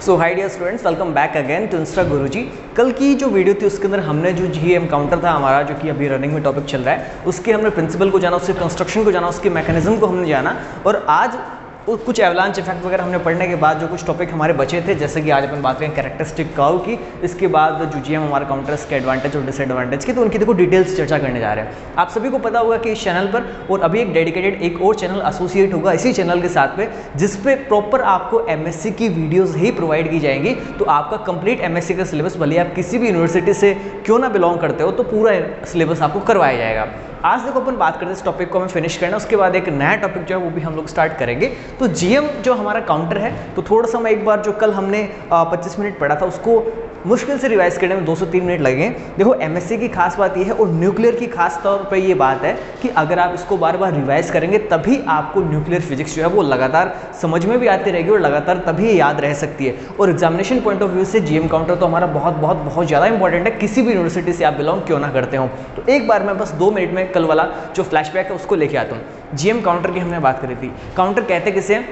So hi dear students, welcome back again to insta Guruji. कल की जो वीडियो थी उसके अंदर हमने जो जीएम काउंटर था हमारा, जो कि अभी रनिंग में टॉपिक चल रहा है, उसके हमने प्रिंसिपल को जाना, उसके कंस्ट्रक्शन को जाना, उसके मैकेनिज्म को हमने जाना। और आज कुछ एवलांच इफेक्ट वगैरह हमने पढ़ने के बाद जो कुछ टॉपिक हमारे बचे थे, जैसे कि आज अपन बात करें कैरेक्टरिस्टिक कर्व की, इसके बाद जो जीएम हमारा काउंटर्स के एडवांटेज और डिसएडवांटेज की, तो उनकी देखो डिटेल्स चर्चा करने जा रहे हैं। आप सभी को पता होगा कि इस चैनल पर और अभी एक डेडिकेटेड एक और चैनल एसोसिएट होगा इसी चैनल के साथ में, जिस पे प्रॉपर आपको एमएससी की वीडियोस ही प्रोवाइड की जाएंगी। तो आपका कंप्लीट एमएससी का सिलेबस, भले आप किसी भी यूनिवर्सिटी से क्यों ना बिलोंग करते हो, तो पूरा सिलेबस आपको करवाया जाएगा। आज देखो अपन बात करते हैं इस टॉपिक को हमें फिनिश करना, उसके बाद एक नया टॉपिक जो है वो भी हम लोग स्टार्ट करेंगे। तो जीएम जो हमारा काउंटर है, तो थोड़ा सा मैं एक बार जो कल हमने 25 मिनट पढ़ा था उसको मुश्किल से रिवाइज करने में 2 से 3 मिनट लगेंगे। देखो एमएससी की खास बात ये है और न्यूक्लियर की खास तौर पे ये बात है कि अगर आप इसको बार बार रिवाइज करेंगे तभी आपको न्यूक्लियर फिजिक्स जो है वो लगातार समझ में भी आती रहेगी और लगातार तभी याद रह सकती है। और एग्जामिनेशन पॉइंट ऑफ व्यू से जीएम काउंटर तो हमारा बहुत ज़्यादा इंपॉर्टेंट है, किसी भी यूनिवर्सिटी से आप बिलोंग क्यों ना करते हो। तो एक बार मैं बस 2 मिनट में कल वाला जो फ्लैशबैक है उसको लेके आता हूँ। जीएम काउंटर की हमने बात करी थी। काउंटर कहते किसे,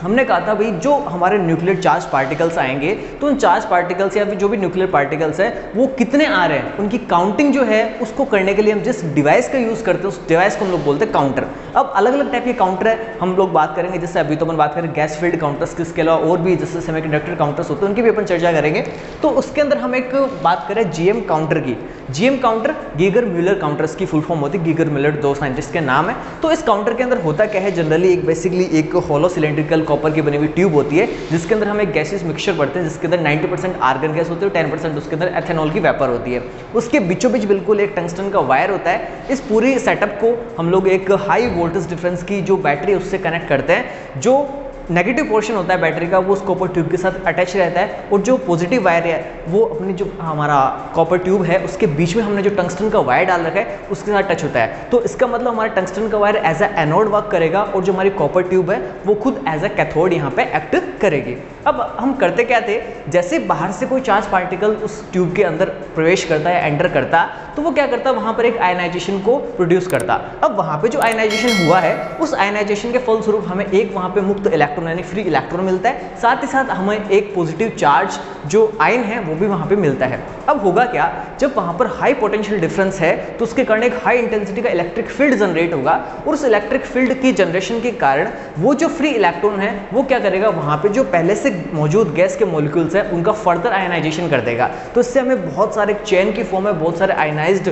हमने कहा था भाई जो हमारे न्यूक्लियर चार्ज पार्टिकल्स आएंगे, तो उन चार्ज पार्टिकल्स या फिर जो भी न्यूक्लियर पार्टिकल्स है वो कितने आ रहे हैं, उनकी काउंटिंग जो है उसको करने के लिए हम जिस डिवाइस का यूज़ करते हैं उस डिवाइस को हम लोग बोलते हैं काउंटर। अब अलग अलग टाइप के काउंटर है, हम लोग बात करेंगे। जैसे अभी तो अपन बात करें गैस फील्ड काउंटर्स की, इसके अलावा और भी जैसे सेमीकंडक्टर काउंटर्स होते हैं उनकी भी अपन चर्चा करेंगे। तो उसके अंदर हम एक बात करें जीएम काउंटर की। GM counter Geiger Muller counters की फुल फॉर्म होती है। गीगर म्यूलर 2 साइंटिस्ट के नाम है। तो इस काउंटर के अंदर होता क्या है, जनरली एक बेसिकली एक होलो सिलेंड्रिकल कॉपर की बनी हुई ट्यूब होती है, जिसके अंदर हम एक गैसेस मिक्सचर पढ़ते हैं, जिसके अंदर 90% आर्गन गैस होती है और 10% उसके अंदर एथेनॉल की वेपर होती है। उसके बीचों बीच बिल्कुल एक टंगस्टन का वायर होता है। इस पूरी सेटअप को हम लोग एक हाई वोल्टेज डिफरेंस की जो बैटरी है उससे कनेक्ट करते हैं। जो नेगेटिव पोर्शन होता है बैटरी का वो उस कॉपर ट्यूब के साथ अटैच रहता है, और जो पॉजिटिव वायर है वो अपनी जो हमारा कॉपर ट्यूब है उसके बीच में हमने जो टंगस्टन का वायर डाल रखा है उसके साथ टच होता है। तो इसका मतलब हमारा टंगस्टन का wire as a anode work करेगा और जो हमारी कॉपर ट्यूब है वो खुद एज अ कैथोड यहाँ पे एक्ट करेगी। अब हम करते क्या थे, जैसे बाहर से कोई चार्ज पार्टिकल उस ट्यूब के अंदर प्रवेश करता है, एंटर करता, तो वो क्या करता, वहाँ पर एक आयनाइजेशन को प्रोड्यूस करता। अब वहाँ पे जो आयनाइजेशन हुआ है उस आयनाइजेशन के फलस्वरूप हमें एक वहाँ पे मुक्त इलेक्ट्रॉन यानी फ्री इलेक्ट्रॉन मिलता है, साथ ही साथ हमें एक पॉजिटिव चार्ज जो आयन है वो भी वहाँ पे मिलता है। अब होगा क्या, जब वहाँ पर हाई पोटेंशियल डिफरेंस है तो उसके कारण एक हाई इंटेंसिटी का इलेक्ट्रिक फील्ड जनरेट होगा, और उस इलेक्ट्रिक फील्ड की जनरेशन के कारण वो जो फ्री इलेक्ट्रॉन है वो क्या करेगा, वहाँ पे जो पहले से मौजूद गैस के मॉलिक्यूल्स है उनका फर्दर आयनाइजेशन कर देगा। तो इससे हमें बहुत सारे चेन की फॉर्म में बहुत सारे आयनाइज्ड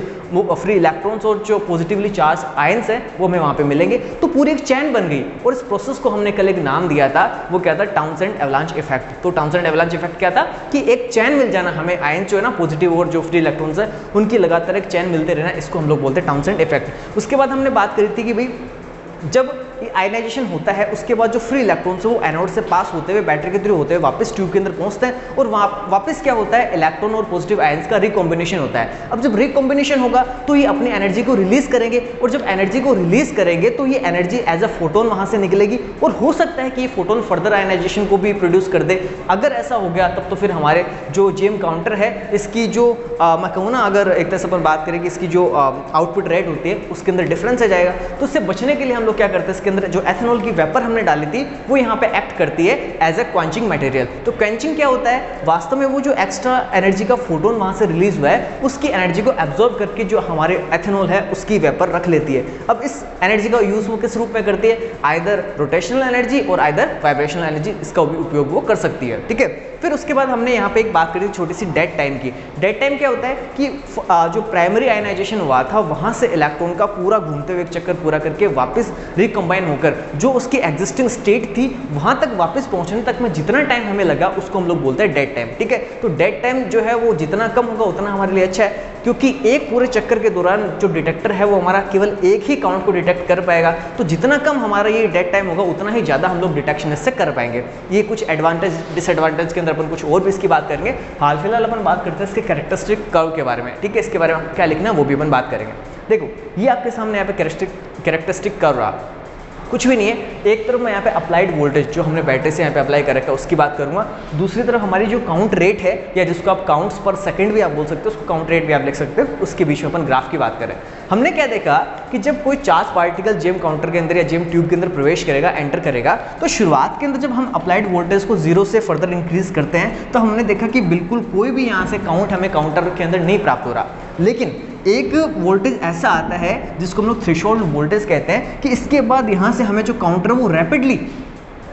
फ्री इलेक्ट्रॉन्स और जो पॉजिटिवली चार्ज आयंस है वो हमें वहाँ पे मिलेंगे। तो पूरी एक चेन बन गई, और इस प्रोसेस को हमने कल एक नाम दिया था, वो क्या था, टाउनसेंड एवलांच इफेक्ट। तो टाउनसेंड एवलांच इफेक्ट क्या था कि एक चेन मिल जाना हमें, आयन जो है ना पॉजिटिव और जो फ्री इलेक्ट्रॉन्स है उनकी लगातार एक चेन मिलते रहना, इसको हम लोग बोलते हैं टाउनसेंड इफेक्ट। उसके बाद हमने बात करी थी कि भाई जब आयनाइजेशन होता है उसके बाद जो फ्री इलेक्ट्रॉन्स है वो एनोड से पास होते हुए बैटरी के थ्रू होते हुए वापस ट्यूब के अंदर पहुंचते हैं, और वापस क्या होता है, इलेक्ट्रॉन और पॉजिटिव आयंस का रिकॉम्बिनेशन होता है। अब जब रिकॉम्बिनेशन होगा तो ये अपनी एनर्जी को रिलीज करेंगे, और जब एनर्जी को रिलीज करेंगे तो ये एनर्जी एज अ फोटोन वहां से निकलेगी, और हो सकता है कि ये फोटोन फर्दर आयनाइजेशन को भी प्रोड्यूस कर दे। अगर ऐसा हो गया तब तो फिर हमारे जो जीएम काउंटर है इसकी जो मैं कहूँ ना, अगर एक तरह से अपन बात करें कि इसकी जो आउटपुट रेट होती है उसके अंदर डिफरेंस आ जाएगा। तो इससे बचने के लिए हम लोग क्या करते हैं, इसके अंदर जो एथेनॉल की वेपर हमने डाली थी वो यहाँ पे एक्ट करती है एज अ क्वेंचिंग मटेरियल। तो क्वेंचिंग क्या होता है, वास्तव में वो जो एक्स्ट्रा एनर्जी का फोटोन वहां से रिलीज हुआ है उसकी एनर्जी को एब्जॉर्ब करके जो हमारे एथेनॉल है उसकी वेपर रख लेती है। अब इस एनर्जी का यूज वो किस रूप में करती है, आइदर रोटेशनल एनर्जी और आइदर वाइब्रेशनल एनर्जी, इसका भी उपयोग वो कर सकती है। ठीक है, फिर उसके बाद हमने यहाँ पे एक बात करी छोटी सी डेड टाइम की। डेड टाइम क्या होता है कि जो प्राइमरी आयनाइजेशन हुआ था वहां से इलेक्ट्रॉन का पूरा घूमते हुए एक चक्कर पूरा करके वापस रिकम्बाइन होकर जो उसकी एग्जिस्टिंग स्टेट थी वहां तक वापस पहुंचने तक में जितना टाइम हमें लगा उसको हम लोग बोलते हैं डेड टाइम। ठीक है, तो डेड टाइम जो है वो जितना कम होगा उतना हमारे लिए अच्छा है, क्योंकि एक पूरे चक्कर के दौरान जो डिटेक्टर है वो हमारा केवल एक ही काउंट को डिटेक्ट कर पाएगा। तो जितना कम हमारा ये डेड टाइम होगा उतना ही ज़्यादा हम लोग डिटेक्शन इससे कर पाएंगे। ये कुछ एडवांटेज डिसएडवांटेज के अंदर अपन कुछ और भी इसकी बात करेंगे। हाल फिलहाल अपन बात करते हैं इसके कैरेक्टरिस्टिक कर्व के बारे में। ठीक है, इसके बारे में क्या लिखना है वो भी अपन बात करेंगे। देखो ये आपके सामने यहाँ पे कैरेक्टरिस्टिक कर्व रहा, कुछ भी नहीं है। एक तरफ मैं यहाँ पे अप्लाइड वोल्टेज जो हमने बैटरी से यहाँ पे अप्लाई कर रखा है उसकी बात करूँगा, दूसरी तरफ हमारी जो काउंट रेट है या जिसको आप काउंट्स पर सेकंड भी आप बोल सकते हो, उसको काउंट रेट भी आप लिख सकते हो, उसके बीच में अपन ग्राफ की बात करें। हमने क्या देखा कि जब कोई चार्ज पार्टिकल जेम काउंटर के अंदर या जेम ट्यूब के अंदर प्रवेश करेगा, एंटर करेगा, तो शुरुआत के अंदर जब हम अप्लाइड वोल्टेज को 0 से फर्दर इंक्रीज करते हैं तो हमने देखा कि बिल्कुल कोई भी यहाँ से काउंट हमें काउंटर के अंदर नहीं प्राप्त हो रहा। लेकिन एक वोल्टेज ऐसा आता है जिसको हम लोग थ्रेशोल्ड वोल्टेज कहते हैं कि इसके बाद यहाँ से हमें जो काउंटर है वो रैपिडली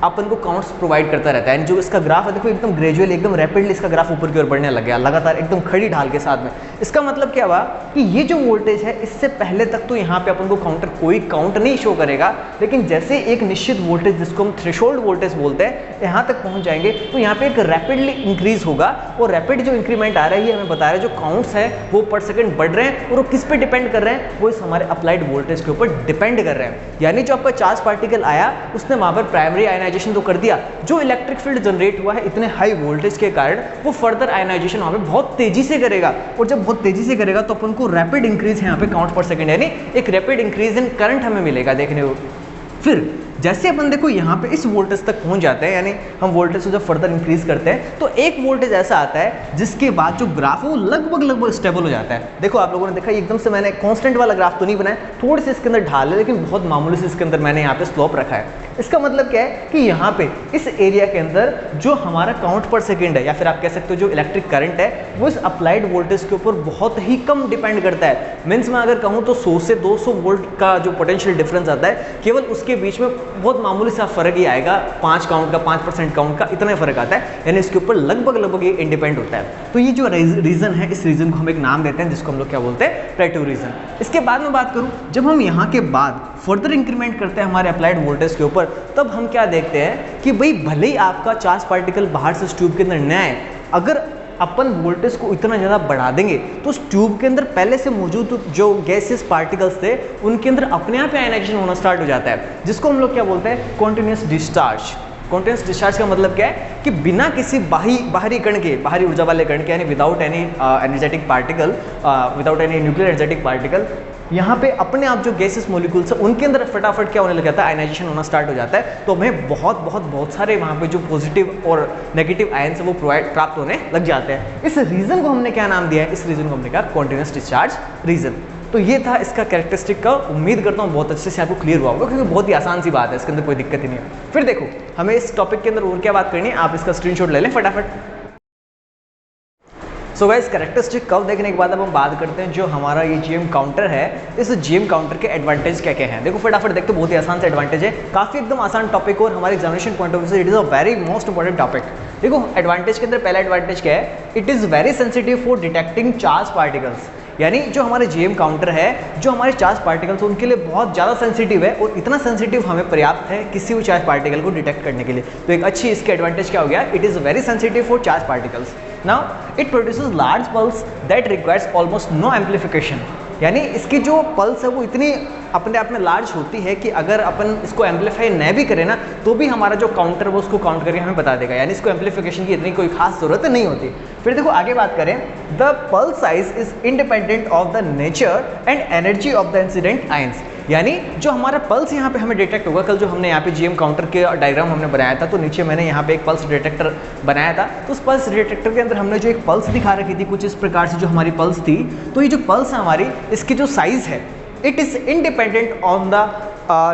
अपन को काउंट्स प्रोवाइड करता रहता है। जो इसका ग्राफ है देखो एकदम ग्रेजुअली, एकदम रैपिडली इसका ग्राफ ऊपर की ओर बढ़ने लग गया लगातार एकदम खड़ी ढाल के साथ में। इसका मतलब क्या हुआ कि ये जो वोल्टेज है इससे पहले तक तो यहाँ पे अपन को काउंटर कोई काउंट नहीं शो करेगा, लेकिन जैसे एक निश्चित वोल्टेज जिसको हम थ्रेशोल्ड वोल्टेज बोलते हैं यहाँ तक पहुँच जाएंगे तो यहाँ पे एक रैपिडली इंक्रीज होगा। और रैपिड जो इंक्रीमेंट आ रहा है ये हमें बता रहा है जो काउंट्स है वो पर सेकंड बढ़ रहे हैं, और वो किस पे डिपेंड कर रहे हैं, वो इस हमारे अप्लाइड वोल्टेज के ऊपर डिपेंड कर रहे हैं। यानी जो आपका चार्ज पार्टिकल आया उसने वहाँ पर प्राइमरी आयनाइजेशन तो कर दिया, जो इलेक्ट्रिक फील्ड जनरेट हुआ है इतने हाई वोल्टेज के कारण वो फर्दर आयनाइजेशन वहाँ पे बहुत तेजी से करेगा, और जब बहुत तेजी से करेगा तो अपन को रैपिड इंक्रीज है यहाँ पे काउंट पर सेकंड, यानी एक रैपिड इंक्रीज इन करंट हमें मिलेगा देखने को। फिर जैसे अपन देखो यहाँ पे इस वोल्टेज तक पहुंच जाते हैं, यानी हम वोल्टेज को जब फर्दर इंक्रीज करते हैं तो एक वोल्टेज ऐसा आता है जिसके बाद जो ग्राफ है वो लगभग स्टेबल हो जाता है। देखो आप लोगों ने देखा एकदम से मैंने कांस्टेंट वाला ग्राफ तो नहीं बनाया, थोड़ी सी इसके अंदर ढाल है लेकिन बहुत मामूली से इसके अंदर मैंने यहाँ पे स्लोप रखा है। इसका मतलब क्या है कि यहाँ पे इस एरिया के अंदर जो हमारा काउंट पर सेकेंड है या फिर आप कह सकते हो जो इलेक्ट्रिक करंट है वो इस अप्लाइड वोल्टेज के ऊपर बहुत ही कम डिपेंड करता है। मीन्स मैं अगर कहूँ तो 100 से 200 वोल्ट का जो पोटेंशियल डिफरेंस आता है केवल उसके बीच में बहुत मामूली सा फर्क ही आएगा, 5 काउंट का 5% काउंट का इतना फर्क आता है, यानी इसके ऊपर लगभग ये इंडिपेंडेंट होता है। तो ये जो रीजन है इस रीजन को हम एक नाम देते हैं जिसको हम लोग क्या बोलते हैं, प्लेटो रीजन। इसके बाद में बात करूं जब हम यहाँ के बाद फर्दर इंक्रीमेंट करते हैं हमारे अप्लाइड वोल्टेज के ऊपर, तब हम क्या देखते हैं कि भाई भले ही आपका चार्ज पार्टिकल बाहर से इस ट्यूब के अंदर न आए, अगर अपन वोल्टेज को इतना ज़्यादा बढ़ा देंगे तो उस ट्यूब के अंदर पहले से मौजूद जो गैसेस पार्टिकल्स थे उनके अंदर अपने आप आयनाइजेशन होना स्टार्ट हो जाता है, जिसको हम लोग क्या बोलते हैं, कॉन्टिन्यूस डिस्चार्ज। कॉन्टिन्यूस डिस्चार्ज का मतलब क्या है कि बिना किसी बाहरी कण के, बाहरी ऊर्जा वाले कण के, यानी without any energetic particle, without any nuclear energetic particle, यहाँ पे अपने आप जो गैसेस मॉलिक्यूल्स है उनके अंदर फटाफट क्या होने लग जाता है, आयनाइजेशन होना स्टार्ट हो जाता है। तो हमें बहुत सारे वहाँ पे जो पॉजिटिव और नेगेटिव आयन्स है वो प्राप्त होने लग जाते हैं। इस रीजन को हमने क्या नाम दिया है, इस रीजन को हमने कहा कॉन्टिन्यूस डिस्चार्ज रीजन। तो ये था इसका कैरेक्टरिस्टिक का, उम्मीद करता हूँ बहुत अच्छे से आपको क्लियर हुआ होगा क्योंकि बहुत ही आसान सी बात है, इसके अंदर कोई दिक्कत ही नहीं है। फिर देखो हमें इस टॉपिक के अंदर और क्या बात करनी है, आप इसका स्क्रीनशॉट ले लें फटाफट। सो गाइस कैरेक्टरिस्टिक कर्व देखने के बाद अब हम बात करते हैं जो हमारा ये जीएम काउंटर है, इस जीएम काउंटर के एडवांटेज क्या क्या हैं। देखो फटाफट देखते, बहुत ही आसान से एडवांटेज है, काफी एकदम आसान टॉपिक और हमारे एग्जामिनेशन पॉइंट ऑफ व्यू से it is a very most important topic. देखो एडवांटेज के अंदर पहला एडवांटेज क्या है, it is very sensitive for detecting charge particles. यानी जो हमारे जीएम काउंटर है, जो हमारे चार्ज पार्टिकल्स उनके लिए बहुत ज़्यादा सेंसिटिव है, और इतना सेंसिटिव हमें पर्याप्त है किसी भी चार्ज पार्टिकल को डिटेक्ट करने के लिए। तो एक अच्छी इसके एडवांटेज क्या हो गया, it is very sensitive for charge particles. Now it produces large pulse that requires almost no amplification. यानी इसकी जो पल्स है वो इतनी अपने आप में लार्ज होती है कि अगर अपन इसको एम्पलीफाई न भी करें ना तो भी हमारा जो काउंटर वो उसको काउंट करके हमें बता देगा, यानी इसको एम्पलीफिकेशन की इतनी कोई खास जरूरत नहीं होती। फिर देखो आगे बात करें, the pulse size is independent of the nature and energy of the incident ions. यानी जो हमारा पल्स यहाँ पे हमें डिटेक्ट होगा, कल जो हमने यहाँ पे जीएम काउंटर के डायग्राम हमने बनाया था तो नीचे मैंने यहाँ पे एक पल्स डिटेक्टर बनाया था, तो उस पल्स डिटेक्टर के अंदर हमने जो एक पल्स दिखा रखी थी कुछ इस प्रकार से जो हमारी पल्स थी, तो ये जो पल्स है हमारी, इसकी जो साइज है it is independent on the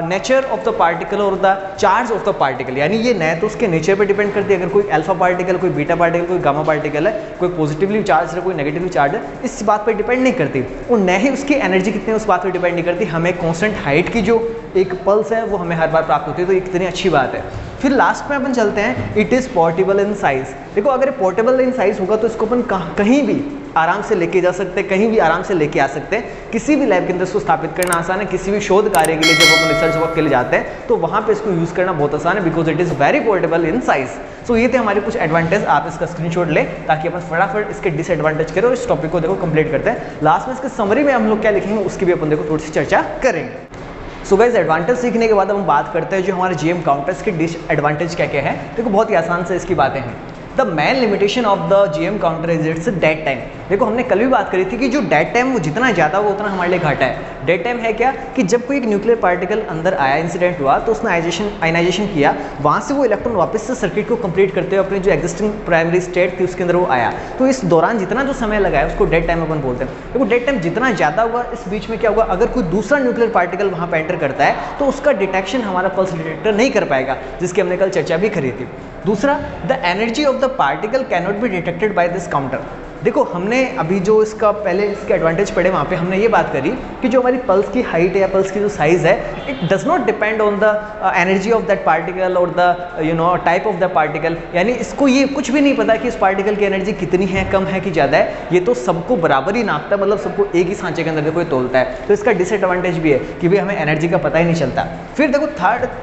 nature of the particle और the charge of the particle. यानी ये न तो उसके नेचर पे डिपेंड करती है, अगर कोई अल्फा पार्टिकल, कोई बीटा पार्टिकल, कोई गामा पार्टिकल है, कोई पॉजिटिवली चार्ज है, कोई नेगेटिवली चार्ज है, इस बात पे डिपेंड नहीं करती, और न ही उसकी एनर्जी कितनी है उस बात पे डिपेंड नहीं करती। हमें कॉन्स्टेंट हाइट की जो एक पल्स है वो हमें हर बार प्राप्त होती है, तो ये कितनी अच्छी बात है। फिर लास्ट में अपन चलते हैं, it is portable in size. देखो अगर पोर्टेबल इन साइज होगा तो इसको अपन कहीं भी आराम से लेके जा सकते हैं, कहीं भी आराम से लेके आ सकते हैं, किसी भी लैब के अंदर इसको स्थापित करना आसान है। किसी भी शोध कार्य के लिए जब अपन रिसर्च वर्क के लिए जाते हैं तो वहाँ पे इसको यूज़ करना बहुत आसान है, because it is very portable in size. So ये थे हमारे कुछ एडवांटेज, आप इसका स्क्रीनशॉट लें ताकि अपन फटाफट इसके डिसएडवांटेज करें और इस टॉपिक को देखो कंप्लीट करते हैं। लास्ट में इसके समरी में हम लोग क्या लिखेंगे उसकी भी अपन देखो थोड़ी सी चर्चा करेंगे। सो गाइस एडवांटेज सीखने के बाद हम बात करते हैं जो हमारे जीएम काउंटर्स के डिसएडवांटेज क्या क्या है। देखो बहुत ही आसान से इसकी बातें हैं। The main limitation of the GM counter is it's dead time. देखो हमने कल भी बात करी थी कि जो डेड टाइम वो जितना ज़्यादा वो उतना हमारे लिए घाटा है। डेड टाइम है क्या कि जब कोई एक न्यूक्लियर पार्टिकल अंदर आया, इंसिडेंट हुआ, तो उसने आयनाइजेशन किया, वहाँ से वो इलेक्ट्रॉन वापस से सर्किट को कंप्लीट करते हुए अपनी जो एग्जिस्टिंग प्राइमरी स्टेट थी उसके अंदर वो आया, तो इस दौरान जितना जो समय लगा है उसको डेड टाइम अपन बोलते हैं। देखो डेड टाइम जितना ज़्यादा हुआ, इस बीच में क्या होगा, अगर कोई दूसरा न्यूक्लियर पार्टिकल वहाँ पर एंटर करता है तो उसका डिटेक्शन हमारा पल्स डिटेक्टर नहीं कर पाएगा, जिसकी हमने कल चर्चा भी करी थी। दूसरा, the energy of the particle can not be detected by this counter. देखो हमने अभी जो इसका पहले इसके एडवांटेज पढ़े वहाँ पे हमने ये बात करी कि जो हमारी पल्स की हाइट है या पल्स की जो साइज़ है, it does not depend on the energy of that particle और the type of the particle. यानी इसको ये कुछ भी नहीं पता कि इस पार्टिकल की एनर्जी कितनी है, कम है कि ज़्यादा है, ये तो सबको बराबर ही नापता है, मतलब सबको एक ही सांचे के अंदर देखो ये तोलता है। तो इसका डिसएडवांटेज भी है कि भाई हमें एनर्जी का पता ही नहीं चलता। फिर देखो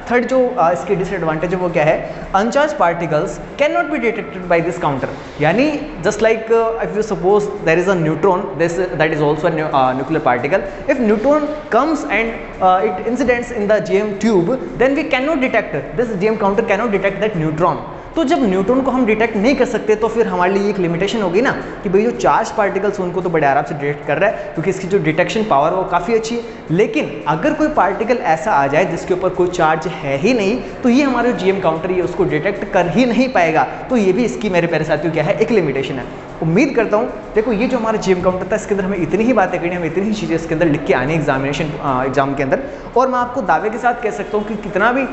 थर्ड जो इसकी डिसएडवांटेज है वो क्या है, uncharge particles cannot be detected by this counter. यानी just like if you suppose there is a neutron, that is also a nuclear particle. If neutron comes and it incidents in the GM tube, then we cannot detect, this GM counter cannot detect that neutron. तो जब neutron को हम detect नहीं कर सकते तो फिर हमारे लिए एक लिमिटेशन होगी ना कि भाई जो चार्ज पार्टिकल्स उनको तो बड़े आराम से डिटेक्ट कर रहा है क्योंकि इसकी जो डिटेक्शन पावर है वो काफ़ी अच्छी है। लेकिन अगर कोई पार्टिकल ऐसा आ जाए जिसके ऊपर कोई चार्ज है ही नहीं, तो ये हमारा जो जीएम काउंटर ये उसको डिटेक्ट कर ही नहीं पाएगा। तो ये भी इसकी मेरे प्यारे साथियों क्या है, एक लिमिटेशन है। उम्मीद करता हूँ देखो ये जो हमारा जीएम काउंटर था इसके अंदर हमें इतनी ही बातें करनी, हमें इतनी ही चीज़ें इसके अंदर लिख के आनी एग्जाम के अंदर। और मैं आपको दावे के साथ कह सकता हूँ कि कितना भी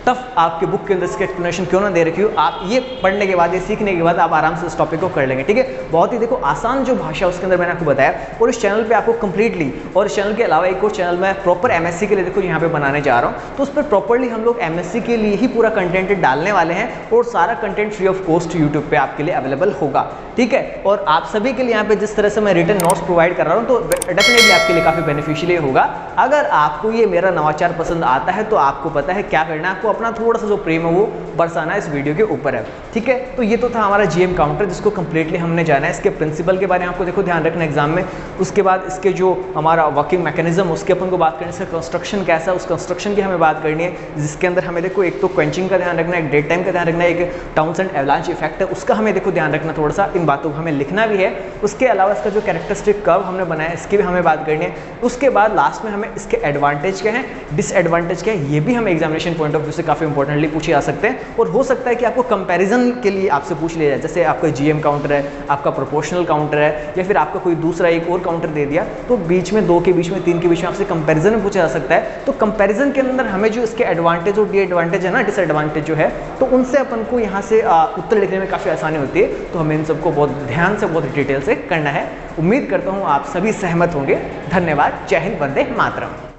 टफ आपके बुक के अंदर इसकी एक्सप्लेनेशन क्यों ना दे रखी हो, आप ये पढ़ने के बाद, ये सीखने के बाद आप आराम से इस टॉपिक को कर लेंगे। ठीक है, बहुत ही देखो आसान जो भाषा उसके अंदर मैंने आपको बताया। और इस चैनल पे आपको कंप्लीटली, और इस चैनल के अलावा एक और चैनल मैं प्रॉपर एमएससी के लिए देखो यहाँ पे बनाने जा रहा हूँ, तो उस पर प्रॉपरली हम लोग एमएससी के लिए ही पूरा कंटेंट डालने वाले हैं और सारा content free of cost YouTube पे आपके लिए अवेलेबल होगा। ठीक है, और आप सभी के लिए यहाँ पे जिस तरह से मैं रिटन नोट्स प्रोवाइड कर रहा हूँ तो डेफिनेटली आपके लिए काफ़ी बेनिफिशियल होगा। अगर आपको ये मेरा नवाचार पसंद आता है तो आपको पता है क्या करना है, आपको अपना थोड़ा सा जो प्रेम है वो बरसाना इस वीडियो के ऊपर है। ठीक है, तो ये तो था हमारा जीएम काउंटर जिसको कंप्लीटली हमने जाना है। इसके प्रिंसिपल के बारे में आपको देखो ध्यान रखना एग्जाम में। उसके बाद इसके जो हमारा वर्किंग मैकेनिज्म उसके अपन को बात करनी है, इसका कंस्ट्रक्शन कैसा है उस कंस्ट्रक्शन की हमें बात करनी है, जिसके अंदर हमें देखो एक तो क्वेंचिंग का ध्यान रखना है, एक डेड टाइम का ध्यान रखना है, एक टाउनसेंड एवलांच इफेक्ट है उसका हमें देखो ध्यान रखना थोड़ा सा, इन बातों को हमें लिखना भी है। उसके अलावा इसका जो कैरेक्टरिस्टिक कर्व हमने बनाया इसकी भी हमें बात करनी है। उसके बाद लास्ट में हमें इसके एडवांटेज क्या है, डिसएडवांटेज क्या है, ये भी हमें एग्जामिनेशन पॉइंट ऑफ व्यू से काफ़ी इंपॉर्टेंटली पूछे जा सकते हैं। और हो सकता है कि आपको कंपैरिजन के लिए आपसे पूछ लिया जाए, जैसे आपका जीएम काउंटर है, आपका प्रोपोर्शनल काउंटर है, या फिर आपका कोई दूसरा एक और काउंटर दे दिया, तो बीच में 2 के बीच में 3 के बीच में आपसे कंपैरिजन में पूछा जा सकता है। तो कंपैरिजन के अंदर हमें जो इसके एडवांटेज और डिसएडवांटेज है ना, डिसएडवांटेज जो है, तो उनसे अपन को यहाँ से उत्तर लिखने में काफ़ी आसानी होती है। तो हमें इन सबको बहुत ध्यान से, बहुत डिटेल से करना है। उम्मीद करता हूँ आप सभी सहमत होंगे। धन्यवाद। जय हिंद, वंदे मातरम।